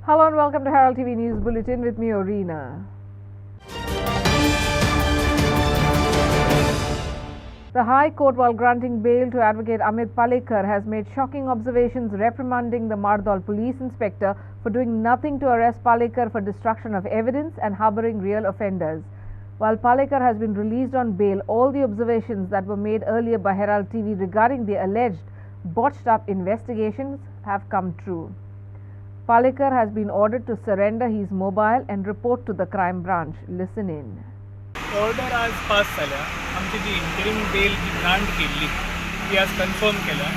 Hello and welcome to Herald TV News Bulletin with me, Orina. The High Court, while granting bail to advocate Amit Palekar, has made shocking observations reprimanding the Mardol police inspector for doing nothing to arrest Palekar for destruction of evidence and harboring real offenders. While Palekar has been released on bail, all the observations that were made earlier by Herald TV regarding the alleged botched-up investigations have come true. Palekar has been ordered to surrender his mobile and report to the crime branch. Listen in. Order आज पास झाल्या आमची जी interim bell जी grant केल्ली ती आज confirm केल्या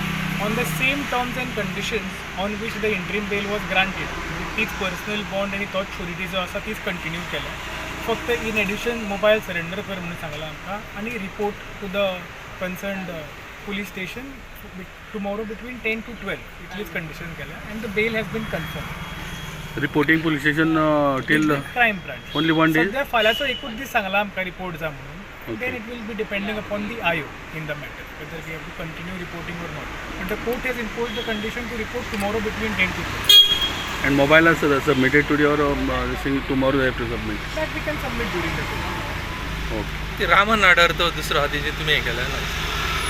on the same terms and conditions on which the interim bell was granted. तीच personal bond आनी तोच श्युरिटी जो आसा तीच कंटिन्यू केल्या. फक्त इन एडिशन मोबायल सरेंडर कर म्हणून सांगला आमकां आनी report to the concerned police station tomorrow between 10 to 12 इतलीच कंडिशन केल्या and the bail has been confirm. Reporting police station till crime branch. only one day. सध्या फाल्याचो एकूच दीस सांगला आमकां रिपोर्ट जा म्हणून. Then it will be depending upon the IO in the matter whether we have to continue reporting or not. But the court has imposed the condition to report tomorrow between 10 to 12. And mobile is submitted today or tomorrow they have to submit. That we can submit during the day. Okay. ते रामन नाडार तो दुसरो हाती जे तुम्ही हे केला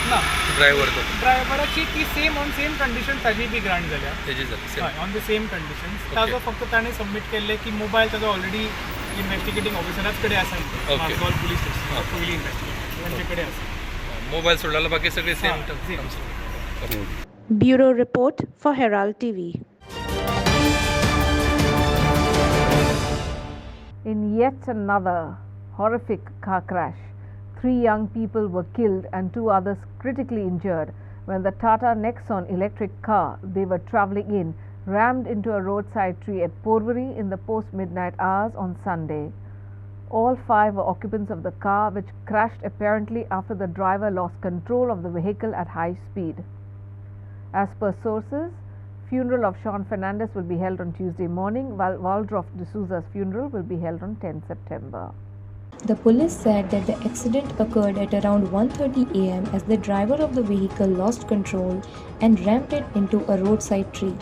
ना driver तो ड्रायव्हराची ती same on same condition ताजी बी ग्रांट जाल्या. तेजी जाली हय ऑन द सेम कंडिशन्स. ताजो फक्त ताणें सबमीट केल्ले की मोबायल ताजो ऑलरेडी इन्व्हेस्टिगेटिंग ऑफिसराच कडेन आसा. मार्गोल पुलीस स्टेशन पयली इन्व्हेस्टिगेशन तांचे कडेन आसा. मोबाईल सोडला बाकी सगळे same. Bureau Report for Herald TV. In yet another horrific car crash, 3 young people were killed and 2 others critically injured when the Tata Nexon electric car they were travelling in rammed into a roadside tree at Porvorim in the post-midnight hours on Sunday. All 5 were occupants of the car, which crashed apparently after the driver lost control of the vehicle at high speed. As per sources, funeral of Sean Fernandez will be held on Tuesday morning, while Waldorf D'Souza's funeral will be held on 10 September. The police said that the accident occurred at around 1:30 a.m. as the driver of the vehicle lost control and rammed it into a roadside tree.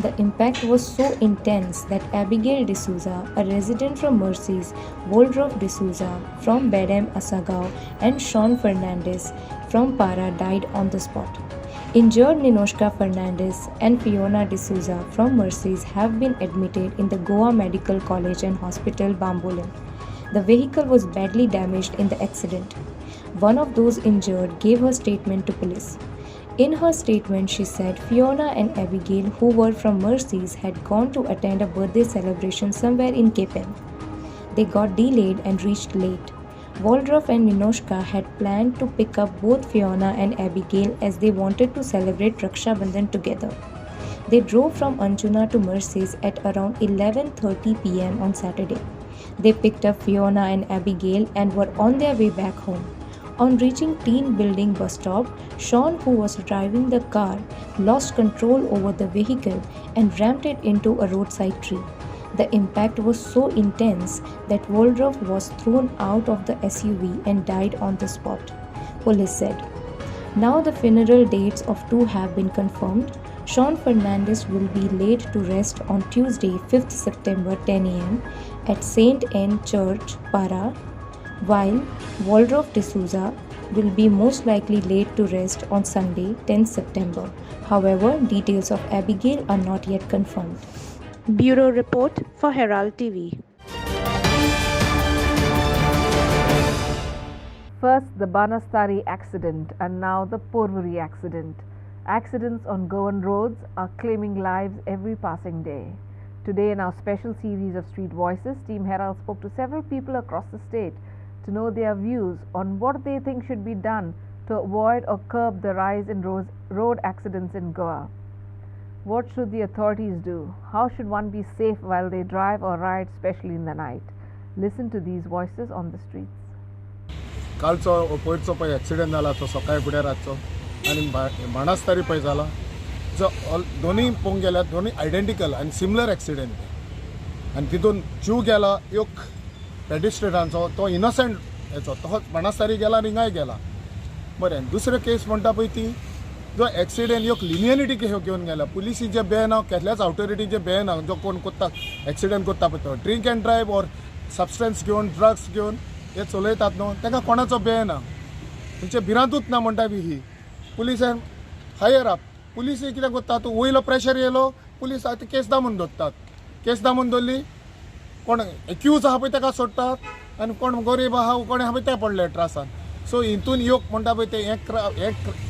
The impact was so intense that Abigail D'Souza, a resident from Mercies, Waldorf D'Souza from Bedem Asagao, and Sean Fernandez from Para died on the spot. Injured Ninoshka Fernandez and Fiona D'Souza from Mercies have been admitted in the Goa Medical College and Hospital, Bambolim. The vehicle was badly damaged in the accident. One of those injured gave her statement to police. In her statement, she said Fiona and Abigail, who were from Mercies, had gone to attend a birthday celebration somewhere in Capen. They got delayed and reached late. Waldorf and Ninoshka had planned to pick up both Fiona and Abigail as they wanted to celebrate Raksha Bandhan together. They drove from Anjuna to Mercies at around 11:30 p.m. on Saturday. They picked up Fiona and Abigail and were on their way back home. On reaching Teen Building bus stop, Sean, who was driving the car, lost control over the vehicle and rammed it into a roadside tree. The impact was so intense that Waldorf was thrown out of the SUV and died on the spot, police said. Now the funeral dates of 2 have been confirmed. Sean Fernandez will be laid to rest on Tuesday, 5th September 10 a.m. at St. Anne Church, Para, while Waldorf D'Souza will be most likely laid to rest on Sunday, 10th September. However, details of Abigail are not yet confirmed. Bureau Report for Herald TV. First, the Banastari accident and now the Porvorim accident. Accidents on Goan roads are claiming lives every passing day. Today, in our special series of Street Voices, Team Herald spoke to several people across the state to know their views on what they think should be done to avoid or curb the rise in road accidents in Goa. What should the authorities do? How should one be safe while they drive or ride, especially in the night? Listen to these voices on the streets. कालचो पयरचो पळय accident जाला तो सकाळी फुडें रातचो आनी बाणास्तारी पळय जाला जो दोनूय पळोवंक गेल्यार दोनूय आयडेंटिकल आनी सिमिलर एक्सिडेंट आनी तितून जीव गेला एक पेडिस्ट्रियनाचो तो इनोसंट हेचो तो बाणास्तारी गेला आनी हिंगाय गेला बरें. दुसरो केस म्हणटा पळय ती जो एक्सिडेंट ह्यो लिनियनिटी घेवन गेला पुलिसी जे बेन हांव कसल्याच ऑथॉरिटी जे बेन हांव जो कोण कोत्ता एक्सिडेंट कोत्ता पळय तो drink and drive or substance घेवन ड्रग्स घेवन हे चलयतात न्हू ताका कोणाचो बेन ना म्हणजे भिरांतूच ना म्हणटा बी ही पुलिसान हायर अप पुलिसी कितें कोत्ता तूं वयलो प्रेशर येयलो पुलीस आतां केस दामून दवरतात केस दामून दवरली कोण एक्यूज आहा पळय ताका सोडटात आनी कोण गरीब आहा कोण आहा पळय ते पडले ट्रासान सो हितून योग म्हणटा पळय ते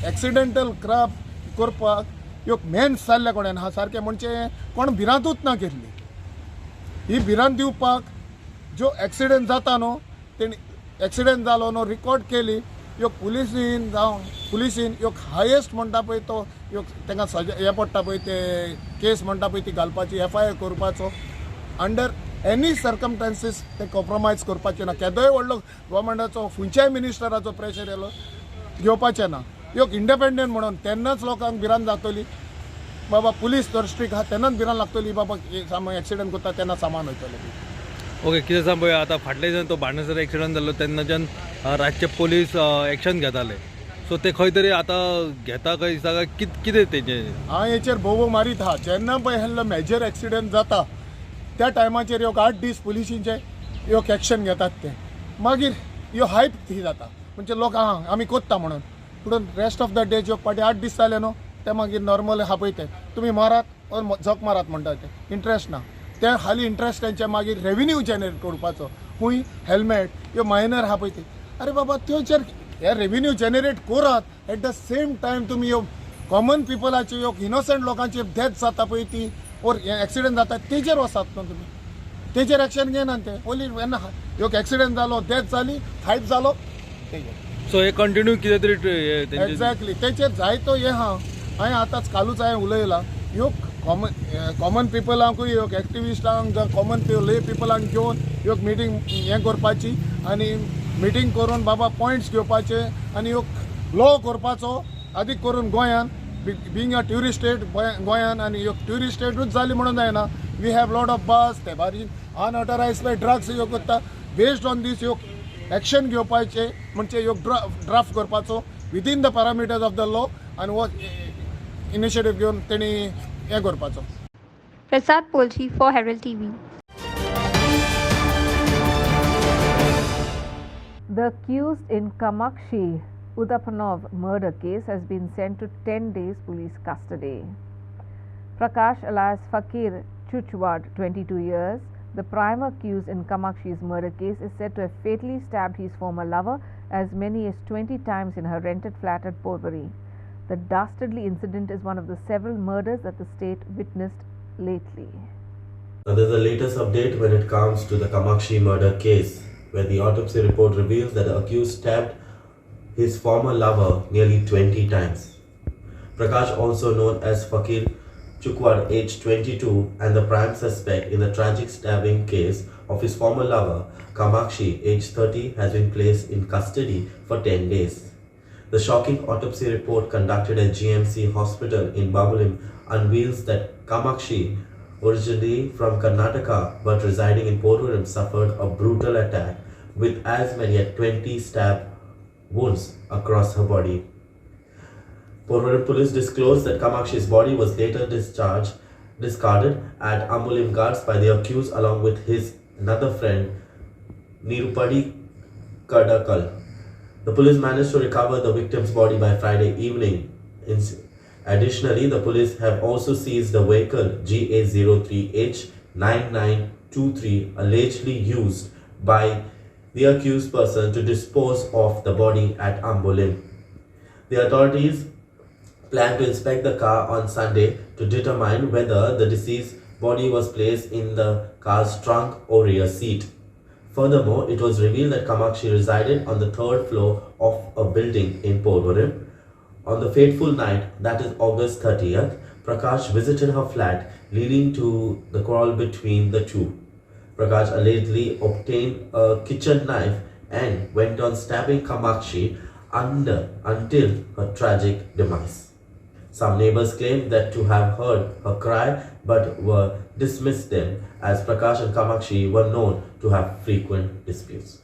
एक्सिडेंटल क्राफ करपाक योग मेन्स जाल्ले कोणेन हा सारकें म्हणजे कोण भिरांतूच ना केल्ली ही भिरांत दिवपाक जो एक्सिडेंट जाता न्हू तेणी एक्सिडेंट जालो न्हू रिकॉर्ड केली योग पुलिसीन जावं पुलिसीन योग हायेस्ट म्हणटा पळय तो योग तांकां हें पडटा पळय ते केस म्हणटा पळय ती घालपाची FIR करपाचो अंडर एनी सर्कमस्टान्सीस ते कॉम्प्रोमायज करपाचें ना केदोय व्हडलो गव्हर्मेंटाचो खंयच्याय मिनिस्टराचो प्रेशर येयलो घेवपाचें ना योग इंडिपेंडंट म्हणून तेन्नाच लोकांक भिरांत जातली बाबा पुलीस जर स्ट्रीक आहा तेन्नाच भिरांत लागतली बाबा एक्सिडेंट करता तेन्ना सामान वयतलें ओके कितें सांग पळय आतां फाटले जेन्ना तो बाणेसर एक्सिडंट जाल्लो तेन्नाच्यान राज्य पुलीस एक्शन घेताले सो ते खंय तरी आतां घेता खंय दिसता काय कितें तेजें हांव हेचेर भोव मारीत आहा जेन्ना पळय हेल्लो मेजर एक्सिडेंट जाता त्या टायमाचेर योग 8 दीस पुलिसींचे योग एक्शन घेतात ते मागीर ह्यो हायप ही जाता म्हणजे लोक आमी कोत्ता म्हणून पुढून रेस्ट ऑफ द डे योग पाटी 8 दीस जाले न्हू ते मागीर नॉर्मल आहा पळय ते तुमी मारात झक मारात म्हणटा ते इंट्रस्ट ना ते हाली इंट्रस्ट तेंचे मागीर रेव्हेन्यू जनरेट करपाचो खूंय हेल्मेट ह्यो मायनर आहा पळय ते अरे बाबा त्योचेर हे रेव्हेन्यू जनरेट करात एट द सेम टायम तुमी ह्यो कॉमन पिपलाचे ह्यो इनोसंट लोकांची डेथ जाता पळय ती ओर एक्सिडेंट जाता तेजेर वसात न्हू तुमी तेजेर एक्शन घेनात ते ओन्ली वेन ह्यो एक्सिडेंट जालो डेथ जाली हायप जालो तेजेर सो हे कंटिन्यू कितें तरी एक्झॅक्टली तेचेर जायतो हे आहा हांवें आतांच कालूच हांवें उलयलां ह्यो कॉमन पिपलांकूय ह्यो एक्टिविस्टांक जावं कॉमन ले पिपलांक घेवन ह्यो मिटींग हें करपाची आनी मिटींग करून बाबा पॉयंट्स घेवपाचे आनी ह्यो लॉ करपाचो अदीक करून गोंयान बींग अ ट्युरिस्ट स्टेट गोंयान आनी ह्यो ट्युरिस्ट स्टेटूच जाली म्हणून जायना वी हॅव लॉट ऑफ बस ते भारी अनऑथरायज पळय ड्रग्स ह्यो करता बेस्ड ऑन दीस ह्यो एक्शन घेवपाचे म्हणजे ह्यो ड्राफ्ट करपाचो within the parameters of the law आनी वो इनिशिएटीव घेवन तेणी हें करपाचो प्रसाद पोलची for Herald TV. The accused in Kamakshi Udapanov murder case has been sent to 10 days police custody. Prakash alias Fakir Chuchwad, 22 years, the prime accused in Kamakshi's murder case, is said to have fatally stabbed his former lover as many as 20 times in her rented flat at Porvorim. The dastardly incident is one of the several murders that the state witnessed lately. Now there's a latest update when it comes to the Kamakshi murder case, where the autopsy report reveals that the accused stabbed his former lover nearly 20 times. Prakash, also known as Fakir Chukwad, aged 22, and the prime suspect in the tragic stabbing case of his former lover, Kamakshi, aged 30, has been placed in custody for 10 days. The shocking autopsy report conducted at GMC Hospital in Babulim unveils that Kamakshi, originally from Karnataka but residing in Porvorim, suffered a brutal attack with as many as 20 stab wounds across her body. Porvorim police disclosed that Kamakshi's body was later discarded at Ambulim Ghats by the accused along with his another friend Nirupadi Kadakal. The police managed to recover the victim's body by Friday evening. Additionally, the police have also seized the vehicle GA03H9923 allegedly used by the accused person to dispose of the body at Ambulim. The authorities plan to inspect the car on Sunday to determine whether the deceased body was placed in the car's trunk or rear seat. Furthermore, it was revealed that Kamakshi resided on the 3rd floor of a building in Porvorim. On the fateful night, that is August 30th, Prakash visited her flat, leading to the quarrel between the two. Prakash allegedly obtained a kitchen knife and went on stabbing Kamakshi until her tragic demise. Some neighbors claimed that to have heard her cry but were dismissed them as Prakash and Kamakshi were known to have frequent disputes.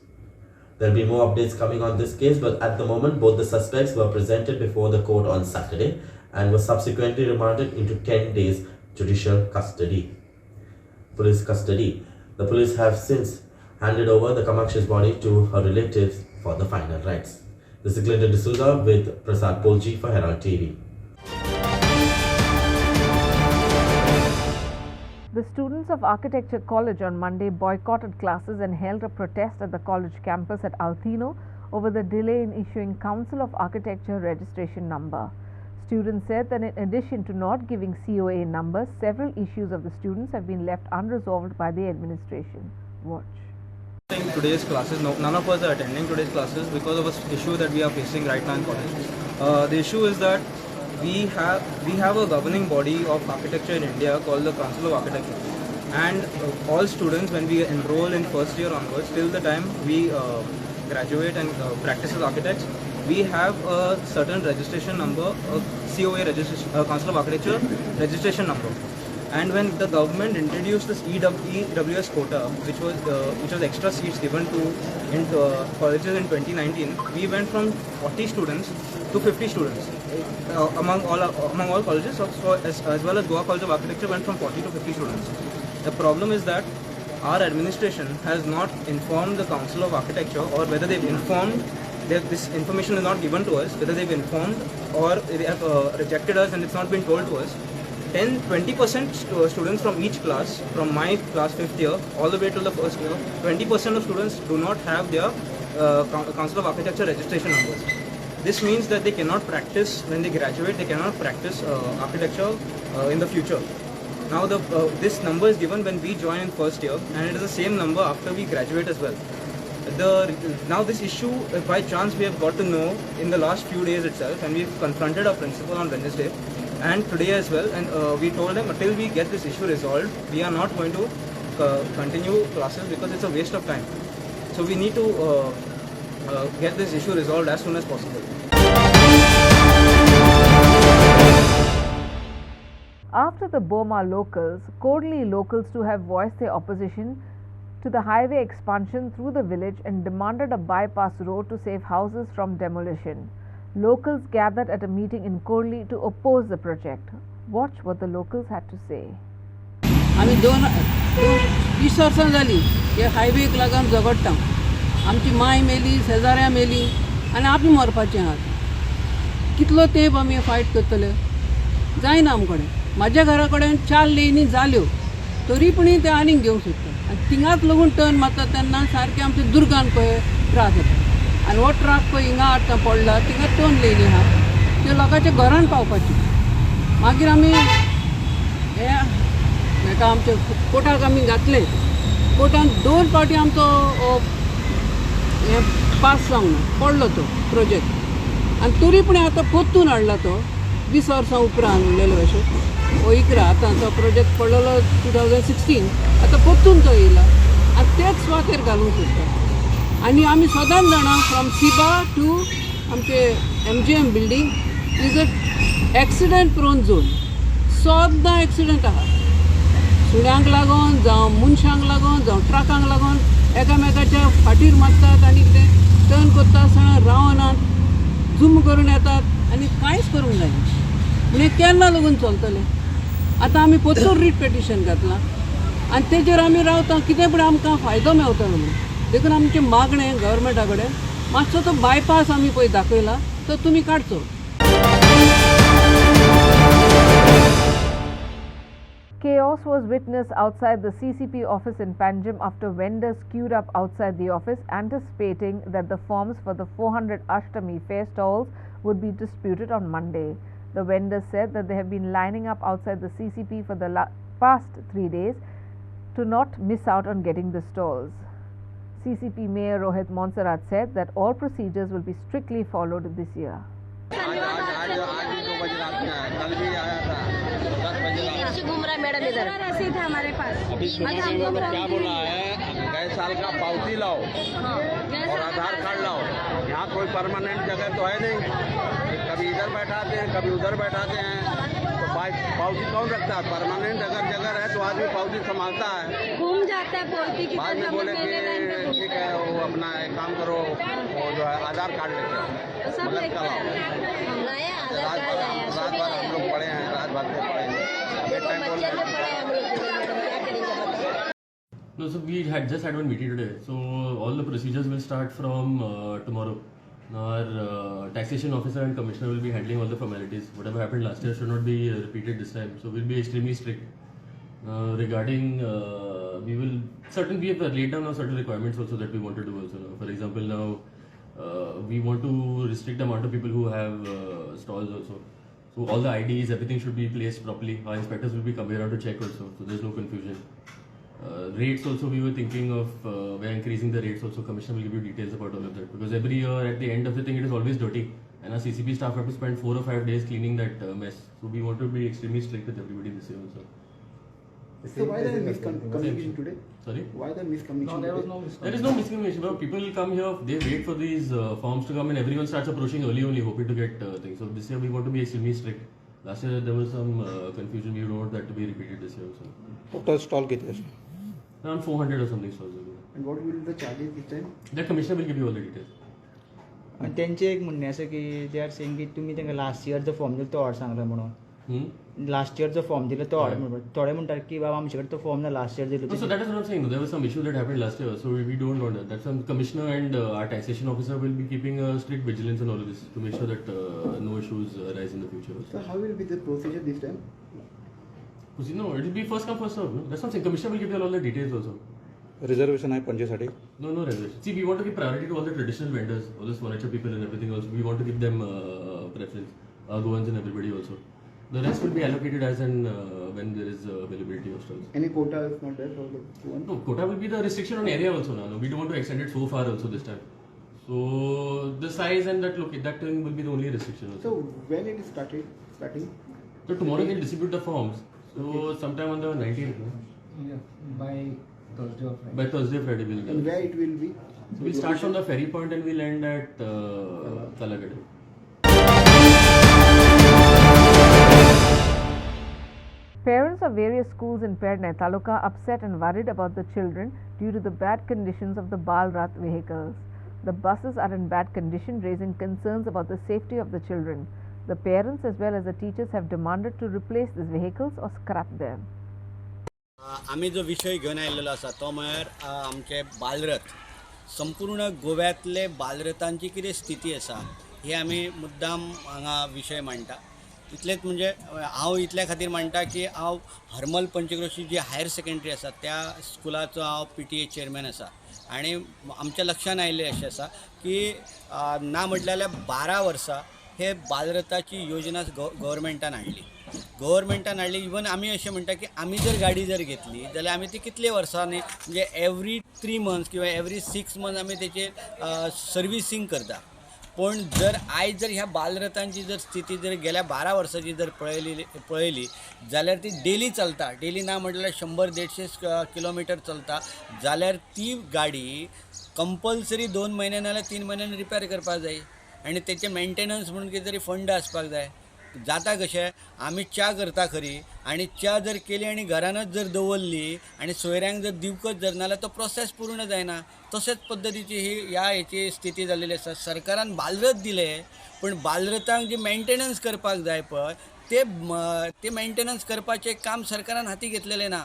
There'll be more updates coming on this case, but at the moment, both the suspects were presented before the court on Saturday and were subsequently remanded into 10 days judicial custody. Police custody. The police have since handed over the Kamakshi's body to her relatives for the final rites. This is Clinton D'Souza with Prasad Polji for Herald TV. The students of Architecture College on Monday boycotted classes and held a protest at the college campus at Altino over the delay in issuing Council of Architecture registration number. Students said that in addition to not giving COA numbers, several issues of the students have been left unresolved by the administration. Watch. Today's classes, none of us are attending today's classes because of an issue that we are facing right now in college. The issue is that we have a governing body of architecture in India called the Council of Architecture, and all students, when we enroll in first year onwards till the time we graduate and practice as architects, we have a certain registration number, a COA registration, Council of Architecture registration number. And when the government introduced this EWS quota, which was extra seats given to colleges in 2019, we went from 40 students to 50 students among all colleges. As well as Goa College of Architecture went from 40 to 50 students. The problem is that our administration has not informed the Council of Architecture, or whether they've informed. This information is not given to us, whether they've informed or they have rejected us and it's not been told to us. 20% students from each class, from my class 5th year all the way to the first year, 20% of students do not have their Council of Architecture registration numbers. This means that they cannot practice when they graduate, they cannot practice architecture in the future. Now this number is given when we join in first year, and it is the same number after we graduate as well. Now this issue, by chance we have got to know in the last few days itself, and we've confronted our principal on Wednesday and today as well, and we told them until we get this issue resolved, we are not going to continue classes because it's a waste of time. So we need to get this issue resolved as soon as possible. After the Boma locals, Kodli locals too have voiced their opposition to the highway expansion through the village and demanded a bypass road to save houses from demolition. Locals gathered at a meeting in Kodli to oppose the project. Watch what the locals had to say. आम्ही 20 वर्सां जाली हे हायवेक लागून झगडटा. आमची my मेली, शेजाऱ्या मेली आनी आमी मरपाचें आहात. कितलो तेंप आमी फायट करतले? जायना आमकडे. म्हाज्या घरा कडेन 4 लेनी जाल्यो तरी पूण ते आनीक घेवंक सोदता. आनी थिंगाच लागून टर्न मारता तेन्ना सारकें आमच्या दुर्गान पळय त्रास जाता. आनी हो ट्रक पळय हिंगा आतां पडला, थिंगा 2 लेनी आहा त्यो लोकांच्या घरान पावपाची. मागीर आमी हे हेका आमच्या कोर्टाक आमी घातले. कोर्टान 2 फावटी आमचो हे पास जावंक ना, पडलो तो प्रोजेक्ट. आनी तरी पूण आतां परतून हाडला तो 20 वर्सां उपरांत उरलेलो अशें. हो इकरा आतां तो प्रोजेक्ट पडलेलो 2016, आतां परतून तो येयला आनी तेच सुवातेर घालूंक सोदता. आनी आमी सदांच जाणा फ्रॉम सिबा टू आमचे MGM building is a accident prone zone. सदां एक्सिडेंट आहा. सुण्यांक लागून जावं मनशांक लागून जावं ट्रकांक लागून एकामेकाच्या फाटीर मारतात आनी कितें टर्न करता आसतना रावनात, झूम करून येतात आनी कांयच करूंक जायना. म्हणजे केन्ना लागून चलतलें? आतां आमी परतून रीट पेटिशन घातलां आनी तेजेर आमी रावता कितें पूण आमकां फायदो मेळटलो म्हणून. देखून आमचें मागणें गव्हर्मेंटा कडेन मातसो तो बायपास आमी पळय दाखयला तो तुमी काडचो. Chaos was witnessed outside the CCP office in Panjim after vendors queued up outside the office anticipating that the forms for the 400 Ashtami fair stalls would be disputed on Monday. The vendors said that they have been lining up outside the CCP for the past 3 days to not miss out on getting the stalls. CCP Mayor Rohit Monsarat said that all procedures will be strictly followed this year. घूम रहा है madam इधर रसीद है हमारे पास. अभी क्या बोला है, गए साल का पावती लाओ और आधार कार्ड लाओ. यहाँ कोई परमानेंट जगह तो है नहीं, कभी इधर बैठाते हैं कभी उधर बैठाते हैं, तो पावती कौन रखता है? परमानेंट अगर जगह है तो आदमी पावती संभालता है, घूम जाता है पोती की बाद में तरह बोले कि मेरे ठीक है वो अपना एक काम करो, वो जो है आधार कार्ड लेके आओ, सब मतलब लेके कल आओ। हम लाए आधार कार्ड लाया रात सभी भर हम लाए लोग पढ़े हैं, रात भर से पढ़े हैं। देखो बच्चे जो पढ़े हम लोग क्या करेंगे बताओ। No, so we had just had one meeting today. So all the procedures will start from tomorrow. Our taxation officer and commissioner will be handling all the formalities. Whatever happened last year should not be repeated this time. So we'll be extremely strict. Regarding, we have laid down certain requirements also that we want to do also. For example, now we want to restrict the amount of people who have stalls also. So all the IDs, everything should be placed properly. Our inspectors will be coming around to check also. So there's no confusion. Rates also, we were thinking of we're increasing the rates also. Commissioner will give you details about all of that, because every year at the end of the thing it is always dirty and our CCP staff have to spend 4 or 5 days cleaning that mess. So we want to be extremely strict with everybody this year also. So why the miscommunication today? Sorry? Why the miscommunication? There is no miscommunication. Bro. People will come here, they wait for these forms to come and everyone starts approaching early only hoping to get things. So this year we want to be extremely strict. Last year there was some confusion. We don't want that to be repeated this year also. Total stall कितने? Around 400 or something stalls. And what will be the charges this time? The commissioner will give you all the details. आणि त्यांचे एक म्हणणे असं की they are saying की तुम्ही तांकां लास्ट इयर जो फॉर्म दिलो तो ऑर्ड सांगला म्हणून लास्ट इयर जो फॉर्म दिलो तो ऑर्ड म्हणून थोडे म्हणतात की बाबा आमचे कडेन तो फॉर्म ना लास्ट इयर दिलो So that is what I'm saying. There was some issue that happened last year, so we don't want that. That's some commissioner and our taxation officer will be keeping a strict vigilance on all of this to make sure that no issues arise in the future. So how will be the procedure this time? Because it will be first come first serve. No? That's what I'm saying. Commissioner will give you all the details also. Reservation आहे पंचेसाठी? No reservation. See, we want to give priority to all the traditional vendors, all the furniture people and everything also. We want to give them preference. Goans and everybody also. The rest will be allocated as and when there is availability of stalls. Any quota is not there for the one? No, quota will be the restriction on area also now. No, we don't want to extend it so far also this time. So the size and that thing will be the only restriction also. So when it is starting? So tomorrow they'll distribute the forms. So sometime on the 19th. No? Yeah, by Thursday or Friday. By Thursday, Friday we'll And where it will be? So we'll start from the ferry point and we'll end at Talagade. Parents of various schools in Perne Taluka upset and worried about the children due to the bad conditions of the Bal Rath vehicles. The buses are in bad condition, raising concerns about the safety of the children. The parents as well as the teachers have demanded to replace these vehicles or scrap them. आम्ही जो विषय घेऊन आयिल्लो आसा तो म्हळ्यार आमचे बालरथ संपूर्ण गोव्यातले बालरथांची कितें स्थिती आसा हे आमी मुद्दाम हांगा विशय मांडटा. इतलेंच म्हणजे हांव इतल्या खातीर मांडटा की हांव हरमल पंचक्रोशी जी हायर सेकंडरी आसा त्या स्कुलाचो हांव PTA चेअरमॅन आसा आनी आमच्या लक्षान आयिल्लें अशें आसा की ना म्हटल्यार 12 वर्सां हे बालरथाची योजना गव्हर्मेंटान हाडली. इवन आमी अशें म्हणटा की आमी जर गाडी जर घेतली जाल्यार आमी ती कितले वर्सांनी म्हणजे एवरी 3 मंथ्स किंवा एवरी 6 मंथ्स आमी तेचेर सर्विसींग करता. पण जर आयज जर ह्या बालरथांची जर स्थिती जर गेल्या 12 वर्सांची जर पळयली जाल्यार ती डेली चलता. डेली ना म्हटल्यार 100-150 किलोमिटर चलता जाल्यार ती गाडी कंपल्सरी 2 म्हयने नाल्यार 3 म्हयन्यांनी रिपेर करपाक जाय आनी तेचे मेंटेनन्स म्हणून कितें तरी फंड आसपाक जाय. जाता कशें आमी च्या करता खरी आनी च्या जर केली आनी घरानच जर दवरली आनी सोयऱ्यांक जर दिवकच जर नाल्यार तो प्रोसेस पूर्ण जायना. तशेंच पद्दतीची हेची स्थिती जाल्ली आसा. सरकारान बालरथ दिले पण बालरथांक जी मेंटेनन्स करपाक जाय पळय ते मेंटेनन्स करपाचें काम सरकारान हाती घेतलेलें ना.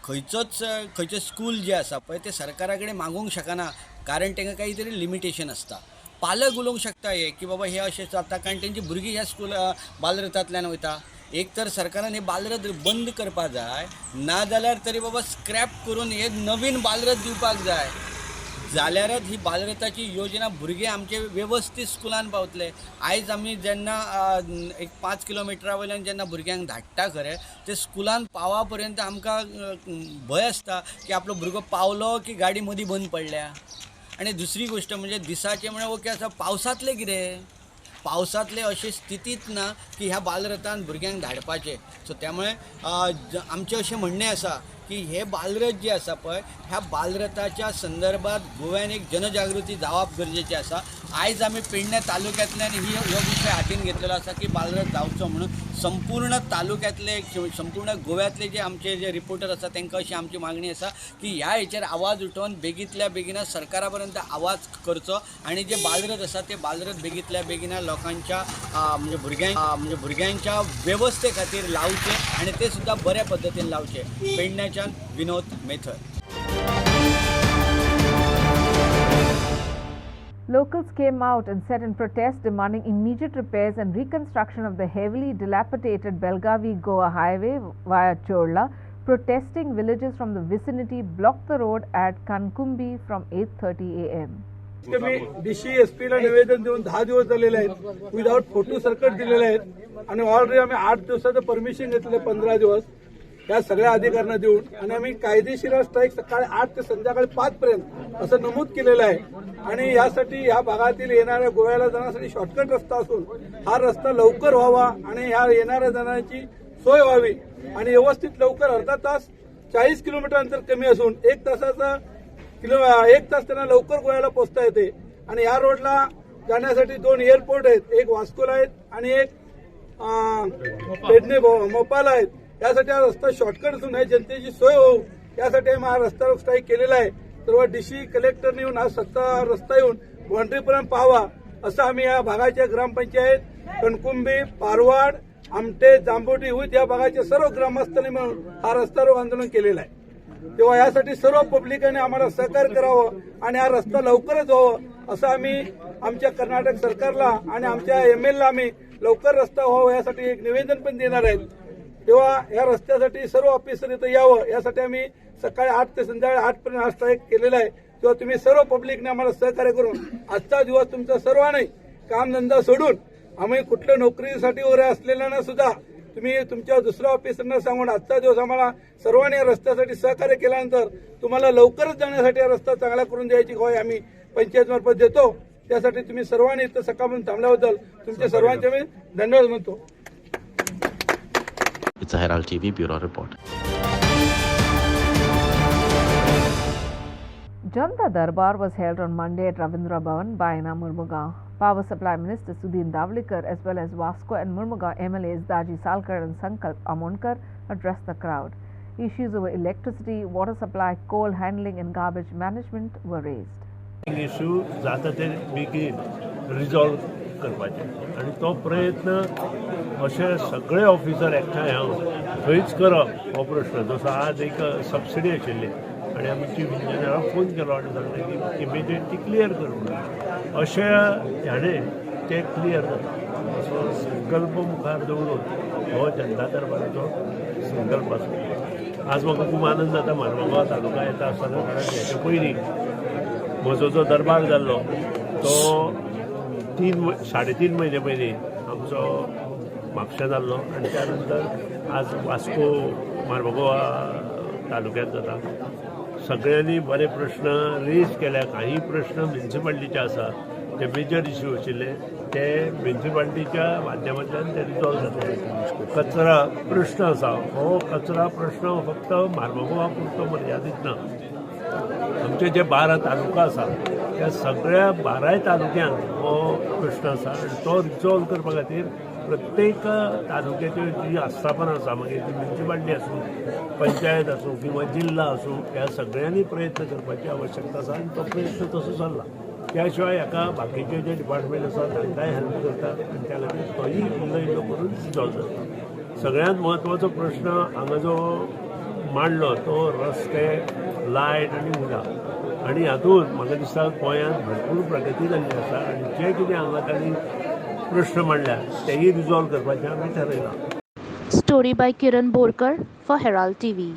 खंयचे स्कूल जे आसा पळय ते सरकारा कडेन मागूंक शकना कारण तांकां काही तरी लिमिटेशन आसता. पालक उलोवंक शकता हे की बाबा हे अशें जाता कारण तेंची भुरगीं ह्या बालरथांतल्यान वयता. एक तर सरकारान हे बालरथ बंद करपाक जाय नाजाल्यार तरी बाबा स्क्रॅप करून हे नवीन बालरथ दिवपाक जाय जाल्यारच ही बालरथाची योजना भुरगे आमचे वेवस्थीत स्कुलान पावतले. आयज आमी जेन्ना एक 5 किलोमिटरा वयल्यान जेन्ना भुरग्यांक धाडटा खरें ते स्कुलान पावा पर्यंत आमकां भंय आसता की आपलो भुरगो पावलो की गाडी मदीं बंद पडल्या. आनी दुसरी गोष्ट म्हणजे दिसाचे म्हळ्यार ओके आसा पावसांतले कितें पावसांतले अशे स्थितीत ना की ह्या बालरथान भुरग्यांक धाडपाचे. सो त्यामुळे आमचें अशें म्हणणें आसा की हे बालरथ जे आसा पळय ह्या बालरथाच्या संदर्भात गोव्यान एक जनजागृती जावप गरजेची आसा. आयज आमी पेडणे तालुक्यांतल्यान हो विशय हातीन घेतलेलो आसा की बालरथ जावचो म्हणून. संपूर्ण तालुक्यांतले संपूर्ण गोव्यातले जे आमचे जे रिपोर्टर आसा तांकां अशी आमची मागणी आसा की ह्या हेचेर आवाज उठोवन बेगींतल्या बेगिना सरकारा पर्यंत आवाज करचो आणि जे बालरथ आसा ते बालरथ बेगींतल्या बेगिना लोकांच्या म्हणजे भुरग्यांच्या वेवस्थे खातीर लावचे आणि ते सुद्धा बऱ्या पद्धतीन लावचे. पेडण्याच्यान Vinod मेथर. Locals came out and set in protest demanding immediate repairs and reconstruction of the heavily dilapidated Belgavi-Goa highway via Chorla. Protesting villagers from the vicinity blocked the road at Kankumbi from 8:30 a.m. Me DC SP ला निवेदन देऊन 10 दिवस झालेले आहेत. Without photo circuit दिलेले आहेत आणि already आम्ही 8 दिवसाचं परमिशन घेतले 15 दिवस या सगळ्या अधिकाऱ्यांना देऊन आणि आम्ही कायदेशीर स्ट्राईक सकाळी 8 ते संध्याकाळी 5 पर्यंत असं नमूद केलेलं आहे. आणि यासाठी या भागातील येणाऱ्या गोव्याला जाण्यासाठी शॉर्टकट रस्ता असून हा रस्ता लवकर व्हावा आणि ह्या येणाऱ्या जाण्याची सोय व्हावी आणि व्यवस्थित लवकर अर्धा तास 40 किलोमीटर अंतर कमी असून 1 तासाचा 1 तास त्यांना लवकर गोव्याला पोहोचता येते. आणि या रोडला जाण्यासाठी 2 एअरपोर्ट आहेत, एक वास्कोला आहेत आणि एक पेडणे मोपाला आहेत. यासाठी हा रस्ता शॉर्टकट असून या जनतेची सोय होऊ यासाठी आम्ही हा रस्ता स्ट्राईक केलेला आहे. सर्व DC कलेक्टरने येऊन हा रस्ता येऊन बाउंड्रीपर्यंत पाहावा असं आम्ही या भागाच्या ग्रामपंचायत कणकुंबी, पारवाड, आमटे, जांभोटी हुत या भागाच्या सर्व ग्रामस्थांनी मिळून हा रस्ता रोको आंदोलन केलेलं आहे. तेव्हा यासाठी सर्व पब्लिकांनी आम्हाला सहकार्य करावं आणि हा रस्ता लवकरच व्हावं असं आम्ही आमच्या कर्नाटक सरकारला आणि आमच्या ML ला आम्ही लवकर रस्ता व्हावा यासाठी एक निवेदन पण देणार आहेत. तेव्हा या रस्त्यासाठी सर्व ऑफिसर इथं यावं यासाठी आम्ही सकाळी 8 ते संध्याकाळी 8 पर्यंत हा स्ट्राईक केलेला आहे. तेव्हा तुम्ही सर्व पब्लिकने आम्हाला सहकार्य करून आजचा दिवस तुमचा सर्वांनी कामधंदा सोडून आम्ही कुठल्या नोकरीसाठी वगैरे असलेल्यांना सुद्धा तुम्ही तुमच्या दुसऱ्या ऑफिसरना सांगून आजचा दिवस आम्हाला सर्वांनी या रस्त्यासाठी सहकार्य केल्यानंतर तुम्हाला लवकरच जाण्यासाठी हा रस्ता चांगला करून द्यायची ग्वाही आम्ही पंचायतमार्फत देतो. त्यासाठी तुम्ही सर्वांनी इथं सकाळपासून थांबल्याबद्दल तुमच्या सर्वांचे मी धन्यवाद म्हणतो. It's a Herald TV Bureau Report. Janta Darbar was held on Monday at Ravindra Bhavan by Murmugaon. Power Supply Minister Sudhin Davlikar as well as Vasco and Murmugaon MLAs Daji Salkar and Sankalp Amonkar addressed the crowd. Issues over electricity, water supply, coal handling and garbage management were raised. Issue जाता ते बेगीन resolve करपाचे आणि तो प्रयत्न अशे सगळे officer एकठांय हांव थंयच करप हो प्रश्न. जसो आज एक सबसिडी आशिल्ली आणि आमी चीफ इंजिनियराक फोन केलो आनी सांगलें की इमिडिएट ती क्लियर कर म्हणून. अशे हाणें ते क्लियर जाता असो संकल्प मुखार दवरून हो जनता दरबाराचो संकल्प आसा. आज म्हाका खूब आनंद जाता मार्गांव तालुका येता आसतना कारण हेच्या पयलीं म्हजो जो दरबार जाल्लो तो 3-3.5 म्हयने पयलीं आमचो म्हापशा जाल्लो आणि त्या नंतर आज वास्को मार्गांव तालुक्यांत जाता. सगळ्यांनी बरे प्रश्न रेज केल्या. काही प्रश्न म्युन्सिपाल्टीचे आसा ते मेजर इश्यू आशिल्ले ते म्युन्सिपाल्टीच्या माध्यमांतल्यान ते रिजॉल्व जातले. कचरा प्रश्न आसा हो कचरा प्रश्न फक्त मार्गांवा पुरतो मर्यादीत ना. आमचे जे 12 तालुका आसा त्या सगळ्या 12 तालुक्यांक हो प्रश्न आसा आणि तो रिजॉल्व करपा खातीर प्रत्येक तालुक्याच्यो जी आस्थापनां आसा मागीर ती म्युन्सिपाल्टी आसूं, पंचायत आसूं किंवा जिल्हा आसूं ह्या सगळ्यांनी प्रयत्न करपाची आवश्यकता आसा आणि तो प्रयत्न तसो चल्ला. त्या शिवाय हाका बाकीचे जे डिपार्टमेंट आसा तांकांय हेल्प करतात आणि त्या खातीर तोय इल्लो करून रिजॉल्व जाता. सगळ्यांत म्हत्वाचो प्रश्न हांगा जो मांडलो तो रस्ते, लायट आणि उदक आणि हातूंत म्हाका दिसता गोंयांत भरपूर प्रगती जाल्ली आसा आणि जे कितें हांगा तांणी प्रश्न मांडल्या तेही रिजॉल्व करपाचें आमी थारायलां. Story by Kiran Borkar for Herald TV.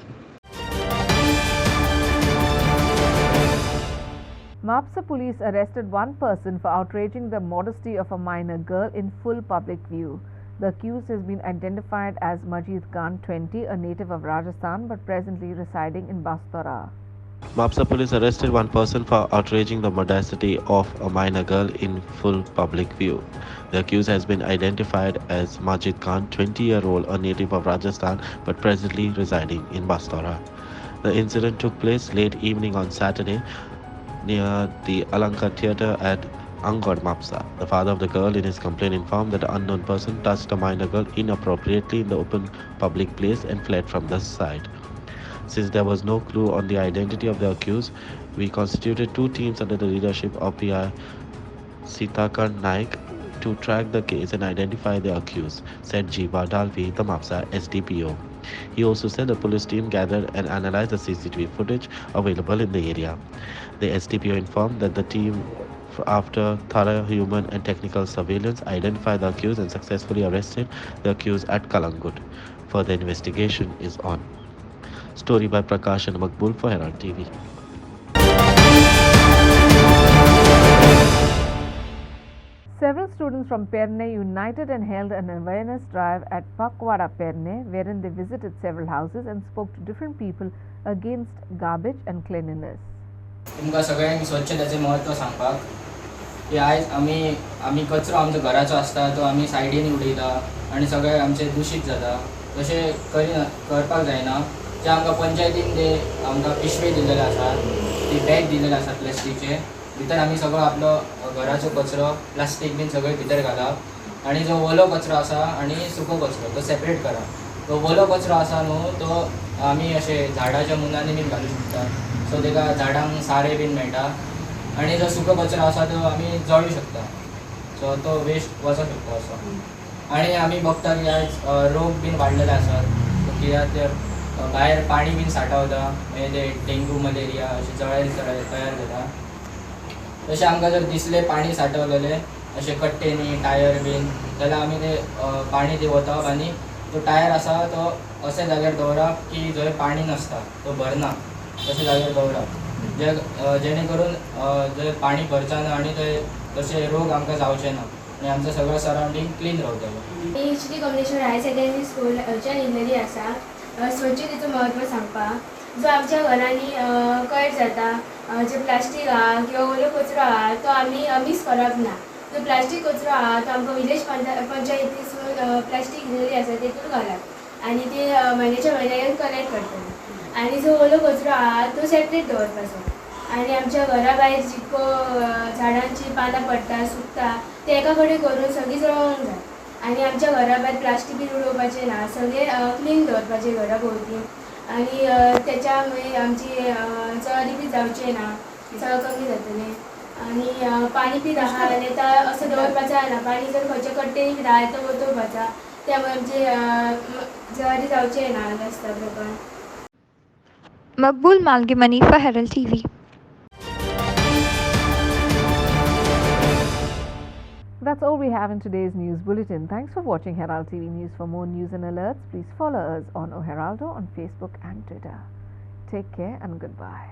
Mapsa police arrested one person for outraging the modesty of a minor girl in full public view. The accused has been identified as Majid Khan, 20, a native of Rajasthan but presently residing in Bastora. Mapsa police arrested one person for outraging the modesty of a minor girl in full public view. The accused has been identified as Majid Khan, 20-year-old, a native of Rajasthan but presently residing in Bastora. The incident took place late evening on Saturday near the Alanka Theatre at Angkor Mapsa. The father of the girl in his complaint informed that an unknown person touched a minor girl inappropriately in the open public place and fled from the site. Since there was no clue on the identity of the accused, we constituted two teams under the leadership of PI Sitakar Naik to track the case and identify the accused, said Jiva Dalvi, the Mapsa SDPO. He also said the police team gathered and analyzed the CCTV footage available in the area. The SDPO informed that the team, after thorough human and technical surveillance, identified the accused and successfully arrested the accused at Kalangut. Further investigation is on. Story by Prakash and Makbul for Herald TV. Several students from Perne united and held an awareness drive at Pakwara Perne, wherein they visited several houses and spoke to different people against garbage and cleanliness. तुमकां सगळ्यांक स्वच्छतेचें म्हत्व सांगपाक की आयज आमी कचरो आमचो घराचो आसता तो आमी सायडीन उडयता आनी सगळें आमचें दूशीत जाता तशें करपाक जायना जे आमकां पंचायतीन ते आमकां पिशवे दिलेले आसात ती बॅग दिलेले आसात प्लास्टीकचे भितर आमी सगळो आपलो घराचो कचरो प्लास्टीक बीन सगळें भितर घालप आनी जो वोलो कचरो आसा आनी सुको कचरो तो सेपरेट करप तो वोलो कचरो आसा न्हू तो आमी अशें झाडाच्या मुनांनी बीन घालूं शकता सो तेका झाडांक सारें बीन मेळटा आनी जो सुको कचरो आसा तो आमी जळूं शकता सो तो वेस्ट वचूंक शकता असो आनी आमी बघता की आयज रोग बीन वाडलेले आसात कित्याक ते भायर पाणी बीन सांठवता मागीर ते डेंगू मलेरिया अशें जळारी तयार जाता तशें आमकां जर दिसलें पाणी सांठवलेलें अशें कट्टेनी टायर बीन जाल्यार आमी ते पाणी ते वतप आनी तो टायर आसा तो अशे जाग्यार दवरप की जंय पाणी नासता तो भरना तशें जाग्यार दवरप जेणे करून जंय पाणी भरचा ना आनी थंय तशे रोग आमकां जावचे ना आनी आमचो सगळो सरावंडींग क्लीन रावतलो. एचडी कॉम्बिनेशन हायर सेकंडरी स्कूलच्यान येयल्लेली आसा स्वच्छतेचो म्हत्व सांगपाक जो आमच्या घरांनी कयर जाता जे प्लास्टीक आहा किंवा ओलो कचरो आहा तो आमी मिक्स करप ना जो प्लास्टीक कचरो आहा तो आमकां विलेज पंचायतीसून प्लास्टीक दिल्ली आसा तेतून घालप आनी ते म्हयन्याच्या म्हयन्यान कलेक्ट करतले आनी जो ओलो कचरो आहा तो सेपरेट दवरपाचो आनी आमच्या घरा भायर जितको झाडांची पानां पडटा सुकता ते एका कडेन करून सगळीं जळोवंक जाय आनी आमच्या घरा भायर प्लास्टीक बीन उडोवपाचें ना सगळें क्लीन दवरपाचें घरा भोंवती आनी त्याच्या मागीर आमची जळारी बी जावचें ना सगळें कमी जातलें आनी पाणी बी आहा आनी आतां असो दवरपाचो ना पाणी जर खंयचे कट्टेनी बी आहा तो वतोवपाचा त्यामुळे आमचे जळारी जावचें ना रस्त्या प्रकार. Makbul Malgimani for Herald TV. That's all we have in today's news bulletin. Thanks for watching Herald TV News. For more news and alerts, please follow us on Heraldo on Facebook and Twitter. Take care and goodbye.